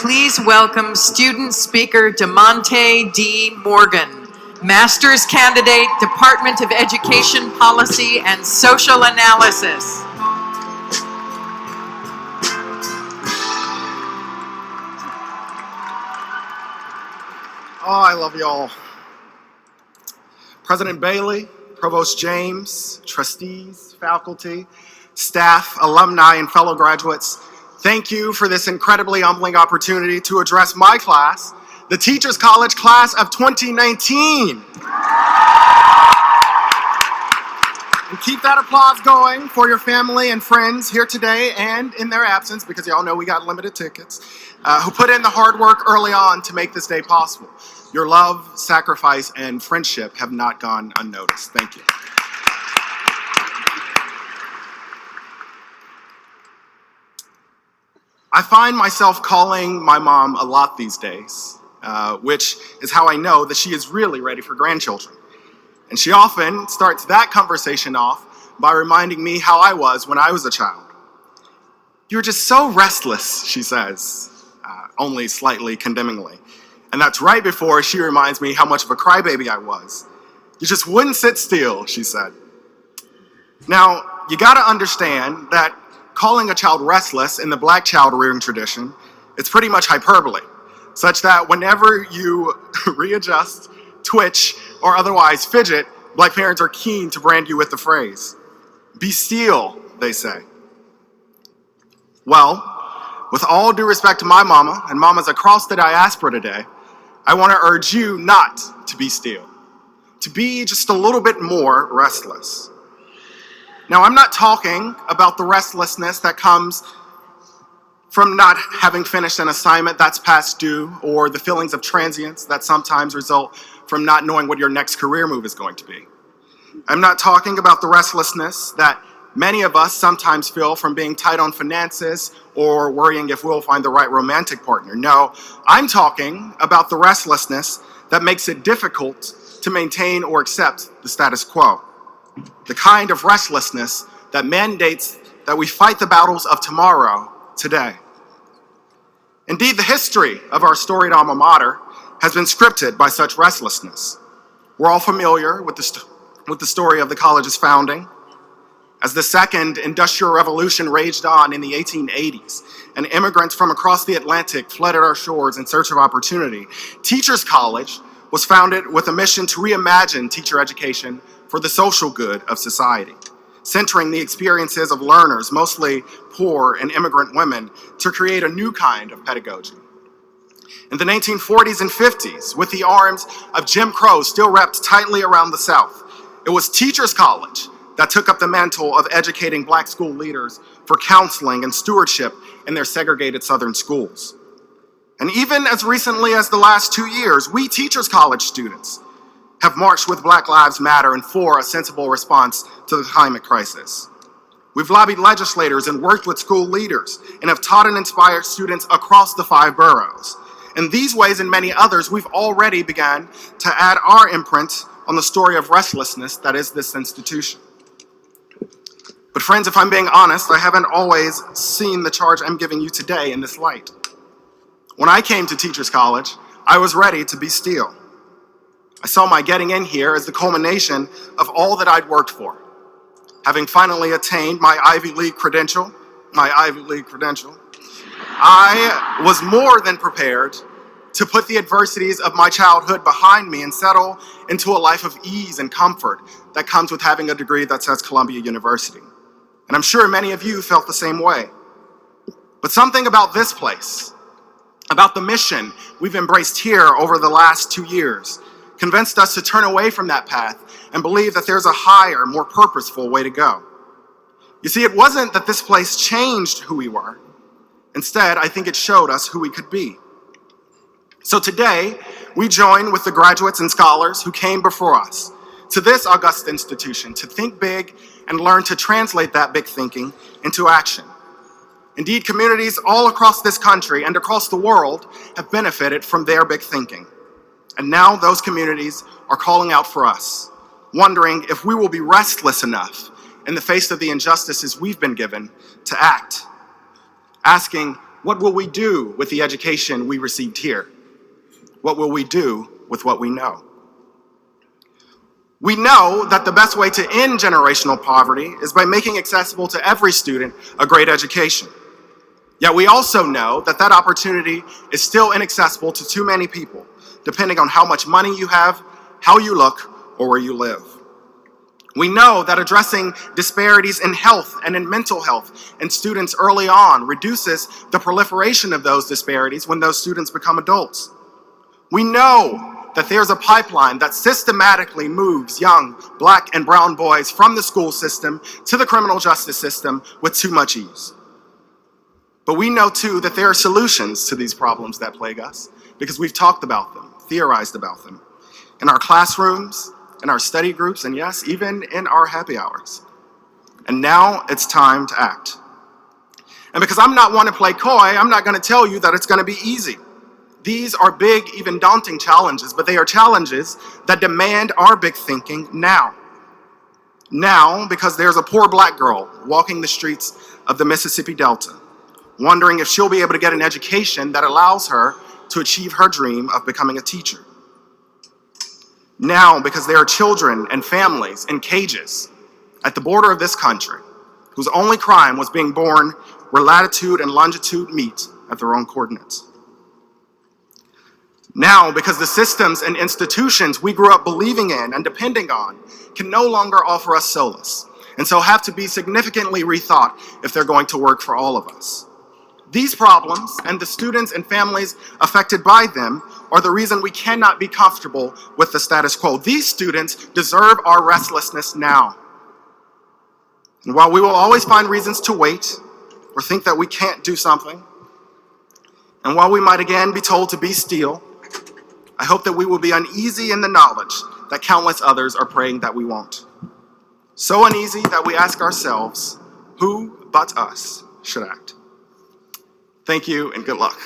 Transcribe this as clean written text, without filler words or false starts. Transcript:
please welcome student speaker Damonta Morgan, Master's Candidate, Department of Education Policy and Social Analysis. Oh, I love y'all. President Bailey, Provost James, trustees, faculty, staff, alumni, and fellow graduates, thank you for this incredibly humbling opportunity to address my class, the Teachers College Class of 2019. And keep that applause going for your family and friends here today and in their absence, because y'all know we got limited tickets, who put in the hard work early on to make this day possible. Your love, sacrifice, and friendship have not gone unnoticed. Thank you. I find myself calling my mom a lot these days, which is how I know that she is really ready for grandchildren. And she often starts that conversation off by reminding me how I was when I was a child. "You're just so restless," she says, only slightly condemningly. And that's right before she reminds me how much of a crybaby I was. "You just wouldn't sit still," she said. Now, you gotta understand that calling a child restless in the Black child rearing tradition, it's pretty much hyperbole, such that whenever you readjust, twitch, or otherwise fidget, Black parents are keen to brand you with the phrase, "Be still," they say. Well, with all due respect to my mama and mamas across the diaspora today, I want to urge you not to be still, to be just a little bit more restless. Now, I'm not talking about the restlessness that comes from not having finished an assignment that's past due, or the feelings of transience that sometimes result from not knowing what your next career move is going to be. I'm not talking about the restlessness that many of us sometimes feel from being tight on finances or worrying if we'll find the right romantic partner. No, I'm talking about the restlessness that makes it difficult to maintain or accept the status quo. The kind of restlessness that mandates that we fight the battles of tomorrow today. Indeed, the history of our storied alma mater has been scripted by such restlessness. We're all familiar with the story of the college's founding. As the second industrial revolution raged on in the 1880s, and immigrants from across the Atlantic flooded our shores in search of opportunity, Teachers College was founded with a mission to reimagine teacher education for the social good of society, centering the experiences of learners, mostly poor and immigrant women, to create a new kind of pedagogy. In the 1940s and 50s, with the arms of Jim Crow still wrapped tightly around the South, it was Teachers College that took up the mantle of educating Black school leaders for counseling and stewardship in their segregated Southern schools. And even as recently as the last 2 years, we Teachers College students have marched with Black Lives Matter and for a sensible response to the climate crisis. We've lobbied legislators and worked with school leaders and have taught and inspired students across the 5 boroughs. In these ways and many others, we've already begun to add our imprint on the story of restlessness that is this institution. But friends, if I'm being honest, I haven't always seen the charge I'm giving you today in this light. When I came to Teachers College, I was ready to be still. I saw my getting in here as the culmination of all that I'd worked for. Having finally attained my Ivy League credential, I was more than prepared to put the adversities of my childhood behind me and settle into a life of ease and comfort that comes with having a degree that says Columbia University. And I'm sure many of you felt the same way. But something about this place, about the mission we've embraced here over the last 2 years, convinced us to turn away from that path and believe that there's a higher, more purposeful way to go. You see, it wasn't that this place changed who we were. Instead, I think it showed us who we could be. So today, we join with the graduates and scholars who came before us to this august institution to think big and learn to translate that big thinking into action. Indeed, communities all across this country and across the world have benefited from their big thinking. And now those communities are calling out for us, wondering if we will be restless enough in the face of the injustices we've been given to act, asking what will we do with the education we received here? What will we do with what we know? We know that the best way to end generational poverty is by making accessible to every student a great education. Yet we also know that that opportunity is still inaccessible to too many people, depending on how much money you have, how you look, or where you live. We know that addressing disparities in health and in mental health in students early on reduces the proliferation of those disparities when those students become adults. We know that there's a pipeline that systematically moves young Black and brown boys from the school system to the criminal justice system with too much ease. But we know too that there are solutions to these problems that plague us, because we've talked about them, theorized about them, in our classrooms, in our study groups, and yes, even in our happy hours. And now it's time to act. And because I'm not one to play coy, I'm not going to tell you that it's going to be easy. These are big, even daunting challenges, but they are challenges that demand our big thinking now. Now, because there's a poor Black girl walking the streets of the Mississippi Delta, wondering if she'll be able to get an education that allows her to achieve her dream of becoming a teacher. Now, because there are children and families in cages at the border of this country whose only crime was being born where latitude and longitude meet at their own coordinates. Now, because the systems and institutions we grew up believing in and depending on can no longer offer us solace, and so have to be significantly rethought if they're going to work for all of us. These problems and the students and families affected by them are the reason we cannot be comfortable with the status quo. These students deserve our restlessness now. And while we will always find reasons to wait or think that we can't do something, and while we might again be told to be still, I hope that we will be uneasy in the knowledge that countless others are praying that we won't. So uneasy that we ask ourselves, who but us should act? Thank you and good luck.